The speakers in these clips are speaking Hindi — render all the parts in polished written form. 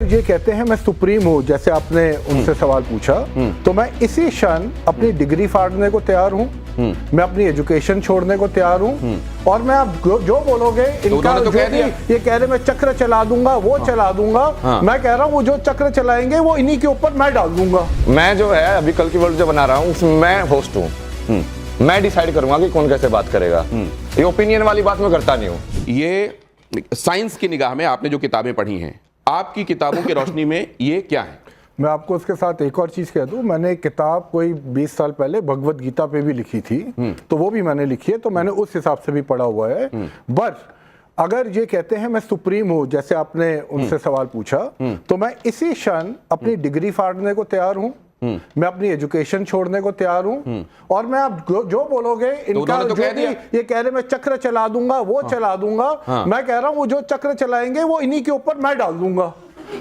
ये कहते हैं मैं सुप्रीम हूँ, जैसे आपने उनसे सवाल पूछा, तो मैं इसी क्षण अपनी डिग्री फाड़ने को तैयार हूँ, मैं अपनी एजुकेशन छोड़ने को तैयार हूँ, और मैं आप जो बोलोगे इनका तो जो भी ये कह रहे मैं चक्र चला दूंगा वो चला दूंगा, मैं कह रहा हूँ वो जो चक्र चलाएंगे वो इन्हीं के ऊपर मैं डाल दूंगा। मैं जो है अभी कल की वर्ल्ड जो बना रहा हूँ उसमें मैं होस्ट हूँ, मैं डिसाइड करूंगा कि कौन कैसे बात करेगा। ये ओपिनियन वाली बात मैं करता नहीं हूँ। ये साइंस की निगाह में आपने जो किताबें पढ़ी हैं, आपकी किताबों की रोशनी में ये क्या है? मैं आपको उसके साथ एक और चीज कह दूं, मैंने एक किताब कोई 20 साल पहले भगवत गीता पे भी लिखी थी, तो वो भी मैंने लिखी है, तो मैंने उस हिसाब से भी पढ़ा हुआ है। बट अगर ये कहते हैं मैं सुप्रीम हूँ, जैसे आपने उनसे सवाल पूछा, तो मैं इसी क्षण अपनी डिग्री फाड़ने को तैयार हूँ, मैं अपनी एजुकेशन छोड़ने को तैयार हूँ, और मैं आप जो बोलोगे इनका तो जो भी ये कह रहे मैं चक्र चला दूंगा वो चला दूंगा, मैं कह रहा हूँ वो जो चक्र चलाएंगे वो इन्हीं के ऊपर मैं डाल दूंगा।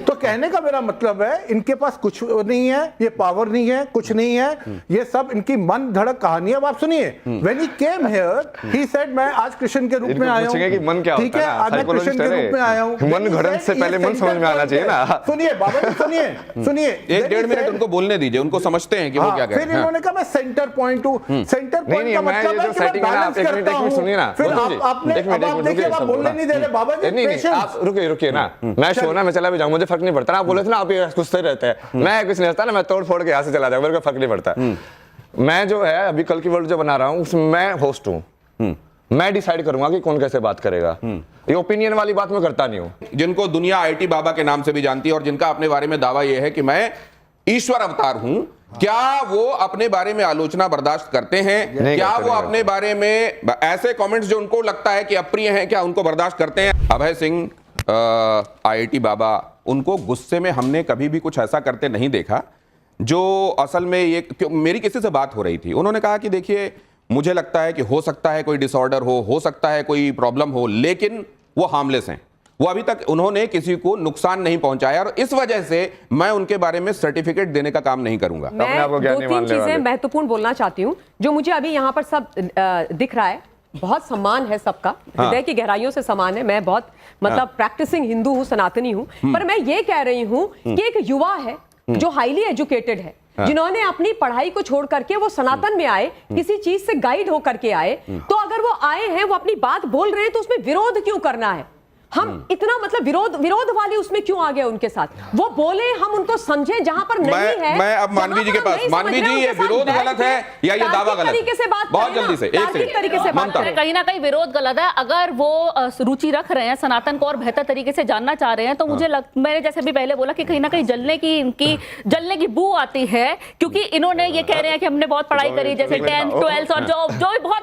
तो कहने का मेरा मतलब है इनके पास कुछ नहीं है, ये पावर नहीं है, कुछ नहीं है, ये सब इनकी मन धड़क कहानी है। अब आप सुनिए, when he came here he said मैं आज कृष्ण के रूप में आया हूं। कि मन क्या ठीक है, आज मैं कृष्ण के रूप में आया हूं। मन घड़न से पहले मन समझ में आना चाहिए ना। सुनिए बाबा जी, सुनिए 1-1.5 मिनट उनको बोलने दीजिए, उनको समझते हैं कि वो क्या कह रहे हैं। फिर इन्होंने कहा मैं सेंटर पॉइंट हूं, सेंटर पॉइंट का मतलब है कि मैं बैलेंस करता हूं। सुनिए ना, फिर आपने अब देखिए आप बोलने नहीं दे रहे बाबा जी, नहीं आप रुकिए ना, मैं शो ना मैं चला भी जाऊं, मुझे फर्क नहीं पड़ता। आप बोले थे ना आप ये कुछ सही रहते हैं, मैं कुछ नहीं रहता ना, मैं तोड़ फोड़ के यहाँ से चला जाऊँ, मेरे को फर्क नहीं पड़ता। मैं जो है अभी कल की वर्ल्ड जो बना रहा हूँ उसमें मैं होस्ट हूँ, मैं डिसाइड करूंगा कि कौन कैसे बात करेगा। ये ओपिनियन वाली बात मैं करता नहीं हूँ। जिनको दुनिया आईटी बाबा के नाम से भी जानती है और जिनका अपने बारे में दावा यह है कि मैं ईश्वर अवतार हूं, क्या वो अपने बारे में आलोचना बर्दाश्त करते हैं? क्या वो अपने बारे में ऐसे कमेंट्स जो उनको लगता है कि अप्रिय हैं, क्या उनको बर्दाश्त करते हैं? अभय सिंह आईआईटी बाबा, उनको गुस्से में हमने कभी भी कुछ ऐसा करते नहीं देखा जो असल में ये मेरी किसी से बात हो रही थी, उन्होंने कहा कि देखिए मुझे लगता है कि हो सकता है कोई डिसऑर्डर हो सकता है कोई प्रॉब्लम हो, लेकिन वो हार्मलेस हैं, वो अभी तक उन्होंने किसी को नुकसान नहीं पहुंचाया, और इस वजह से मैं उनके बारे में सर्टिफिकेट देने का काम नहीं करूंगा। मैं 2-3 चीजें महत्वपूर्ण बोलना चाहती हूं जो मुझे अभी यहाँ पर सब दिख रहा है। बहुत सम्मान है सबका, हृदय की गहराइयों से सम्मान है। मैं बहुत मतलब प्रैक्टिसिंग हिंदू हूँ, सनातनी हूँ, पर मैं ये कह रही हूँ कि एक युवा है जो हाईली एजुकेटेड है, जिन्होंने अपनी पढ़ाई को छोड़ करके वो सनातन में आए, किसी चीज से गाइड होकर के आए, तो अगर वो आए हैं, वो अपनी बात बोल रहे हैं, तो उसमें विरोध क्यों करना है? हम इतना मतलब विरोध वाली उसमें क्यों आ गए उनके साथ? वो बोले, हम उनको समझे जहां पर नहीं है। मैं अब मानवी जी के पास, मानवी जी ये विरोध गलत है या ये दावा गलत तरीके से बात, बहुत जल्दी से एक तरीके से बात करें। कहीं ना कहीं विरोध गलत है। अगर वो रुचि रख रहे हैं, सनातन को और बेहतर तरीके से जानना चाह रहे हैं, तो मुझे मैंने जैसे भी पहले बोला कि कहीं ना कहीं जलने की बू आती है, क्योंकि इन्होंने ये कह रहे हैं कि हमने बहुत पढ़ाई करी, जैसे 10th 12th और जो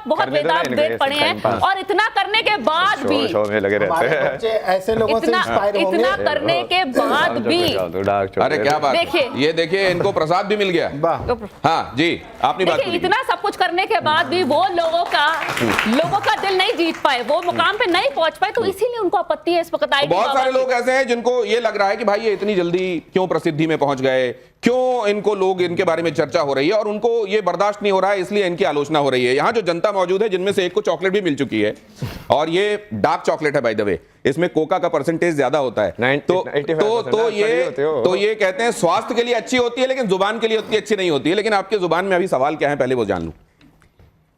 बहुत वेद पढ़े हैं, और इतना करने के बाद भी ऐसे लोगों से इंस्पायर होंगे। इतना करने के बाद भी, अरे क्या बात, ये देखिए इनको प्रसाद भी मिल गया। हाँ जी, आपने बात की। इतना सब कुछ करने के बाद भी वो लोगों का दिल नहीं जीत पाए, वो मुकाम पे नहीं पहुंच पाए, तो इसीलिए उनको आपत्ति है इस वक्त। बहुत सारे लोग ऐसे हैं जिनको ये लग रहा है कि भाई ये इतनी जल्दी क्यों प्रसिद्धि में पहुंच गए, क्यों इनको लोग इनके बारे में चर्चा हो रही है, और उनको ये बर्दाश्त नहीं हो रहा है, इसलिए इनकी आलोचना हो रही है। यहाँ जो जनता मौजूद है, जिनमें से एक को चॉकलेट भी मिल चुकी है, और ये डार्क चॉकलेट है बाय द वे, इसमें कोका का परसेंटेज ज्यादा होता है, तो ये कहते हैं स्वास्थ्य के लिए अच्छी होती है, लेकिन जुबान के लिए उतनी अच्छी नहीं होती है। लेकिन आपके जुबान में अभी सवाल क्या है, पहले वो जान लूं।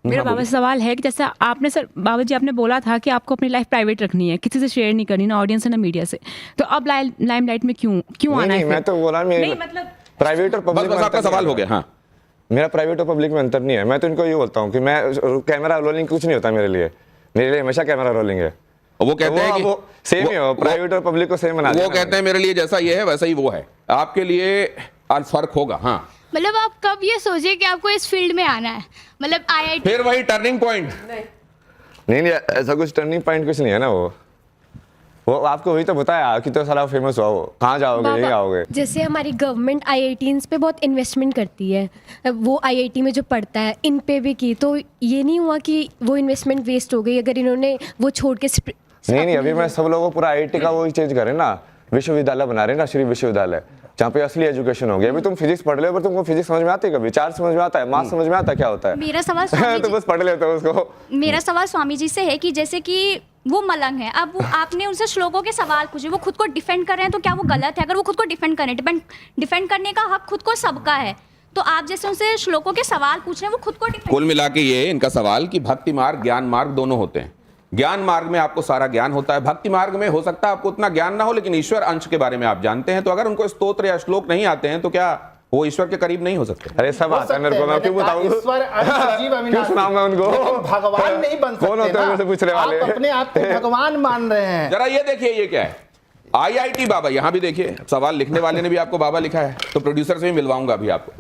मेरा बाबा से सवाल है कि जैसे आपने सर बाबा जी आपने बोला था कि आपको अपनी लाइफ प्राइवेट रखनी है, किसी से शेयर नहीं करनी, ना ऑडियंस है ना मीडिया से, तो अब लाइमलाइट में क्यों आना है? मैं तो बोला नहीं, मतलब प्राइवेट और पब्लिक में आपका सवाल हो गया। हाँ, मेरा प्राइवेट और पब्लिक में अंतर नहीं है। मैं तो इनको ये बोलता हूँ कि मैं कैमरा रोलिंग कुछ नहीं होता मेरे लिए हमेशा कैमरा रोलिंग है। वो कहते हैं कि सेम ही हो, प्राइवेट और पब्लिक को सेम बना दिया। वो कहते हैं मेरे लिए जैसा ये है वैसा ही वो है, आपके लिए फर्क होगा। हाँ, मतलब आप कब ये सोचे कि आपको इस फील्ड में आना है? मतलब आईआईटी फिर वही टर्निंग पॉइंट नहीं, ऐसा कुछ टर्निंग पॉइंट कुछ नहीं है ना। वो आपको वही तो बताया कि तो सारा फेमस हुआ, वो कहाँ जाओगे, नहीं आओगे। जैसे हमारी गवर्नमेंट आईआईटीज पे बहुत इन्वेस्टमेंट करती है, वो आईआईटी में जो पढ़ता है इन पे भी की, तो ये नहीं हुआ कि वो इन्वेस्टमेंट वेस्ट हो गई अगर इन्होंने वो छोड़ के नहीं, अभी मैं सब लोगों पूरा आईआईटी का वो चेंज करें ना, विश्वविद्यालय बना रहे ना, श्री विश्वविद्यालय, जहाँ पे असली एजुकेशन होगी। अभी तुम फिजिक्स पढ़ रहे हो, पर तुमको फिजिक्स समझ में आती है? कभी चार्ज समझ में आता है? मास समझ में आता है क्या होता है? मेरा सवाल तो बस पढ़ लेते हो उसको। मेरा सवाल स्वामी जी से है कि जैसे कि वो मलंग है। अब आपने उनसे श्लोकों के सवाल पूछे, वो खुद को डिफेंड कर रहे हैं तो क्या वो गलत है? अगर वो खुद को डिफेंड करें, डिफेंड करने का हक खुद को सबका है, तो आप जैसे उनसे श्लोकों के सवाल पूछ रहे हैं, वो खुद को डिफेंड। कुल मिला के ये इनका सवाल कि भक्ति मार्ग ज्ञान मार्ग दोनों होते हैं। ज्ञान मार्ग में आपको सारा ज्ञान होता है, भक्ति मार्ग में हो सकता है आपको उतना ज्ञान ना हो, लेकिन ईश्वर अंश के बारे में आप जानते हैं। तो अगर उनको स्तोत्र या श्लोक नहीं आते हैं तो क्या वो ईश्वर के करीब नहीं हो सकते? अरे सब आता है मेरे को, मैं क्यों बताऊं? ईश्वर जीव क्यों सुनाऊं मैं उनको? भगवान नहीं बन सकते। कौन होते हैं मुझसे पूछने वाले? आप अपने आप को भगवान मान रहे हैं। जरा ये देखिए ये क्या है, IIT बाबा। यहां भी देखिए सवाल लिखने वाले ने भी आपको बाबा लिखा है, तो प्रोड्यूसर से भी मिलवाऊंगा अभी आपको।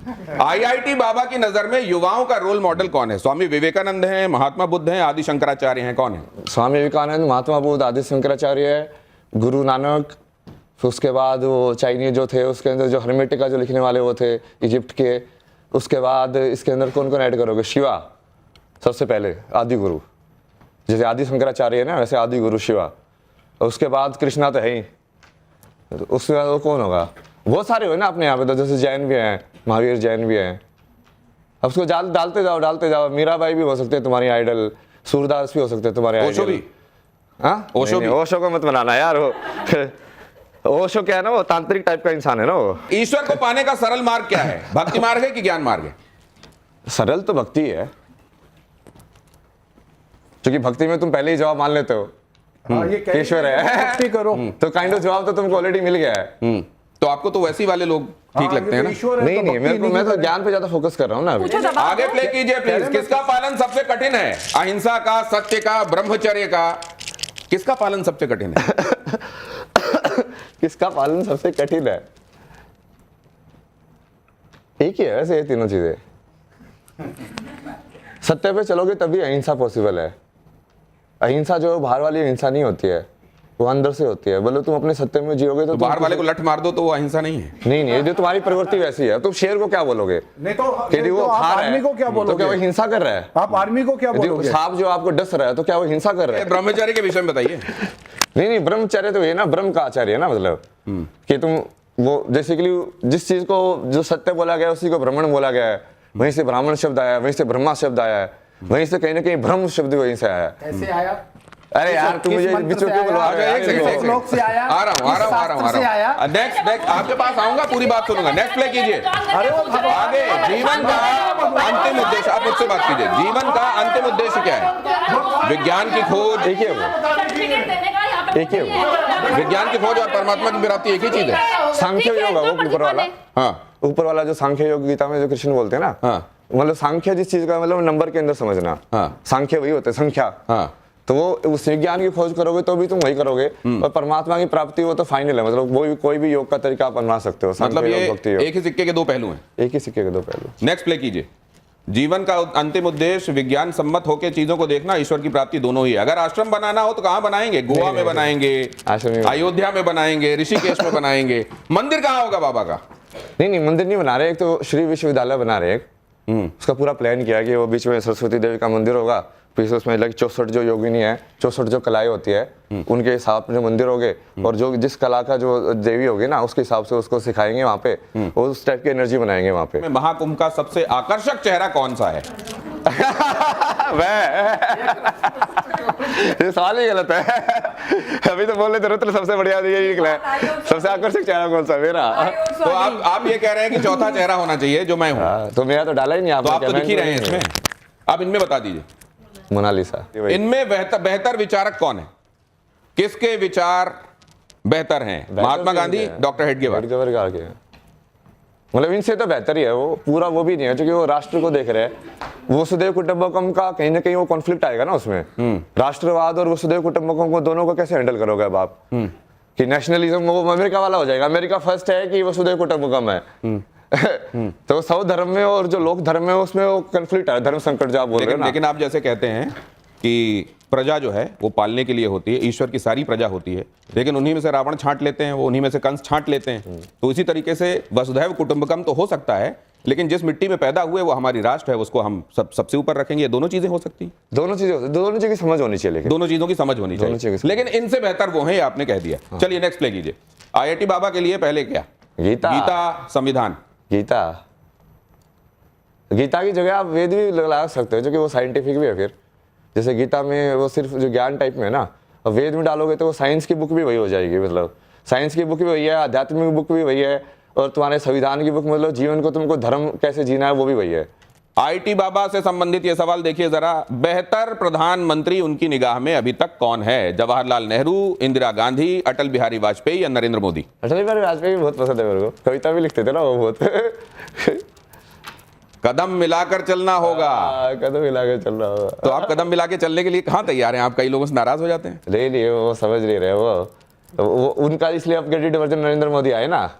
IIT बाबा की नजर में युवाओं का रोल मॉडल कौन है? स्वामी विवेकानंद हैं, महात्मा बुद्ध हैं, आदि शंकराचार्य हैं, कौन है? स्वामी विवेकानंद, महात्मा बुद्ध, आदि शंकराचार्य, गुरु नानक, फिर उसके बाद वो चाइनीज जो थे, उसके अंदर जो हर्मेटिका जो लिखने वाले वो थे इजिप्ट के। उसके बाद इसके अंदर कौन कौन ऐड करोगे? शिवा सबसे पहले आदि गुरु, जैसे आदि शंकराचार्य है ना, वैसे आदि गुरु शिवा। और उसके बाद कृष्णा तो है ही, तो उसके बाद वो कौन होगा? बहुत सारे हुए ना अपने यहाँ पे, तो जैसे जैन भी हैं, महावीर जैन भी हैं। अब उसको डालते जाओ। मीराबाई भी हो सकते हैं तुम्हारी आइडल, सूरदास भी हो सकते हैं तुम्हारे ओशो आइडल। भी? हाँ, ओशो को मत बनाना यार। वो ओशो क्या है ना, वो तांत्रिक टाइप का इंसान है ना वो। ईश्वर को पाने का सरल मार्ग क्या है? भक्ति मार्ग है कि ज्ञान मार्ग है? सरल तो भक्ति है, क्योंकि भक्ति में तुम पहले ही जवाब मान लेते हो ये ईश्वर है, भक्ति करो तो काइंड ऑफ जवाब तो तुमको ऑलरेडी मिल गया है। तो आपको तो वैसी वाले लोग ठीक लगते हैं ना? नहीं, मैं तो ज्ञान पे ज्यादा फोकस कर रहा हूँ ना अभी। आगे प्ले कीजिए प्लीज। किसका पालन सबसे कठिन है? अहिंसा का, सत्य का, ब्रह्मचर्य का? किसका पालन सबसे कठिन है? किसका पालन सबसे कठिन है? एक ही है वैसे ये तीनों चीजें। सत्य पे चलोगे तभी अहिंसा पॉसिबल है। अहिंसा जो बाहर वाली अहिंसा नहीं होती है, वो अंदर से होती है। बोलो तुम अपने सत्य में जियोगे तो बाहर वाले को लठ मार दो तो वो अहिंसा नहीं है? नहीं, जो तुम्हारी प्रवृत्ति वैसी है। तुम शेर को क्या बोलोगे? नहीं तो यदि वो खा रहा है को क्या तो क्या वो हिंसा कर रहा है? आप आर्मी को क्या बोलोगे? सांप जो आपको डस रहा है तो क्या वो हिंसा कर रहा है? ब्रह्मचर्य के विषय में बताइए। नहीं, ब्रह्मचर्य तो ये ना, ब्रह्म का आचार्य है ना, मतलब कि तुम वो बेसिकली जिस चीज को जो सत्य बोला गया है उसी को ब्राह्मण बोला गया है। वहीं से ब्राह्मण शब्द आया है, वहीं से ब्रह्मा शब्द आया है, वहीं से कहीं ना कहीं ब्रह्म शब्द वहीं से आया है। कैसे आया? अरे यार तुम मुझे बीच में क्यों बुलवा रहे हो? एक सेकंड। नेक्स्ट आपके पास आऊंगा, पूरी बात सुनूंगा। नेक्स्ट प्ले कीजिए। आगे जीवन का अंतिम उद्देश्य, आप मुझसे बात कीजिए। जीवन का अंतिम उद्देश्य क्या है? विज्ञान की खोज। एक ही है वो। विज्ञान की खोज और परमात्मा की प्राप्ति एक ही चीज है। सांख्य योग है वो ऊपर वाला। हाँ, ऊपर वाला जो सांख्य योग गीता में जो कृष्ण बोलते हैं ना, हाँ, मतलब सांख्य जिस चीज का मतलब नंबर के अंदर समझना। हाँ, सांख्य वही होते हैं, संख्या। हाँ, तो वो उस विज्ञान की खोज करोगे तो भी तुम वही करोगे। और परमात्मा की प्राप्ति वो तो फाइनल है, मतलब वो कोई भी योग का तरीका आप अपना सकते हो। मतलब ये एक ही सिक्के के दो पहलू हैं। एक ही सिक्के के दो पहलू। नेक्स्ट प्ले कीजिए। जीवन का अंतिम उद्देश्य विज्ञान सम्मत होकर चीजों को देखना, ईश्वर की प्राप्ति दोनों ही है। अगर आश्रम बनाना हो तो कहां बनाएंगे? गोवा में बनाएंगे, अयोध्या में बनाएंगे, ऋषिकेश में बनाएंगे। मंदिर कहां होगा बाबा का? नहीं, मंदिर नहीं बना रहे। एक तो श्री विश्वविद्यालय बना रहे, उसका पूरा प्लान किया है कि वो बीच में सरस्वती देवी का मंदिर होगा, पीछे उसमें 64 जो योगिनी है, 64 जो कलाएं होती है, उनके हिसाब से मंदिर होगे। और जो जिस कला का जो देवी होगी ना, उसके हिसाब से उसको सिखाएंगे वहाँ पे, और उस टाइप की एनर्जी बनाएंगे वहाँ पे। महाकुंभ का सबसे आकर्षक चेहरा कौन सा है? ये सवाल ही गलत है। अभी तो बोले थे सबसे बढ़िया ये निकला है। सबसे आकर्षक चेहरा कौन सा? मेरा। तो आप ये कह रहे हैं कि चौथा चेहरा होना चाहिए जो मैं हूँ? तो मेरा तो डाला ही नहीं आपने। तो आप तो दिख ही रहे हैं इसमें। आप इनमें बता दीजिए। मोनालिसा। इनमें बेहतर विचारक कौन है? किसके विचार बेहतर हैं? महात्मा गांधी, डॉक्टर हेडगेवार का? मतलब इनसे तो बेहतर ही है वो। पूरा वो भी नहीं है, क्योंकि वो राष्ट्र को देख रहे हैं। वसुधैव कुटुंबकम का कहीं ना कहीं वो कॉन्फ्लिक्ट आएगा ना उसमें। राष्ट्रवाद और वसुधैव कुटुंबकम को दोनों को कैसे हैंडल करोगे अब आप? कि नेशनलिज्म वो अमेरिका वाला हो जाएगा। अमेरिका फर्स्ट है कि वसुधैव कुटुंबकम है। तो सब धर्म में और जो लोक धर्म में उसमें वो कॉन्फ्लिक्ट है, धर्म संकट जो आप बोल रहे हैं ना। लेकिन आप जैसे कहते हैं कि प्रजा जो है वो पालने के लिए होती है, ईश्वर की सारी प्रजा होती है, लेकिन उन्हीं में से रावण छांट लेते हैं, वो उन्हीं में से कंस छांट लेते हैं। तो इसी तरीके से वसुधैव कुटुंबकम तो हो सकता है, लेकिन जिस मिट्टी में पैदा हुए वो हमारी राष्ट्र है, उसको हम सबसे ऊपर रखेंगे। ये दोनों चीजें हो सकती हैं। दोनों चीजों की समझ होनी चाहिए। दोनों चीजों की समझ होनी चाहिए, लेकिन इनसे बेहतर वो है, आपने कह दिया। चलिए नेक्स्ट प्ले कीजिए। IIT बाबा के लिए पहले क्या? गीता, संविधान। गीता की जगह आप वेद भी लगा सकते हो, जो कि वो साइंटिफिक भी है। फिर जैसे गीता में वो सिर्फ जो ज्ञान टाइप में है ना, और वेद में डालोगे तो साइंस की बुक भी वही हो जाएगी, मतलब साइंस की बुक भी वही है, आध्यात्मिक बुक भी वही है, और तुम्हारे संविधान की बुक मतलब जीवन को तुमको धर्म कैसे जीना है वो भी वही है। आईटी बाबा से संबंधित ये सवाल देखिए जरा, बेहतर प्रधानमंत्री उनकी निगाह में अभी तक कौन है? जवाहरलाल नेहरू, इंदिरा गांधी, अटल बिहारी वाजपेयी या नरेंद्र मोदी? अटल बिहारी वाजपेयी भी बहुत पसंद है मेरे को, कविता भी लिखते थे ना वो बहुत। कदम मिलाकर चलना होगा। कदम मिला के चल रहा होगा। तो आप कदम मिला के चलने के लिए कहाँ तैयार हैं? आप कई लोगों से नाराज हो जाते हैं। नहीं वो समझ नहीं रहे वो उनका, इसलिए अब एडिटेड वर्जन नरेंद्र मोदी आए ना,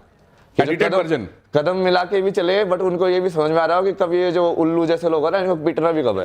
एडिटेड वर्जन कदम मिला के भी चले, बट उनको ये भी समझ में आ रहा हो कि कभी ये जो उल्लू जैसे लोग हैं ना, इनको पीटना भी कब है।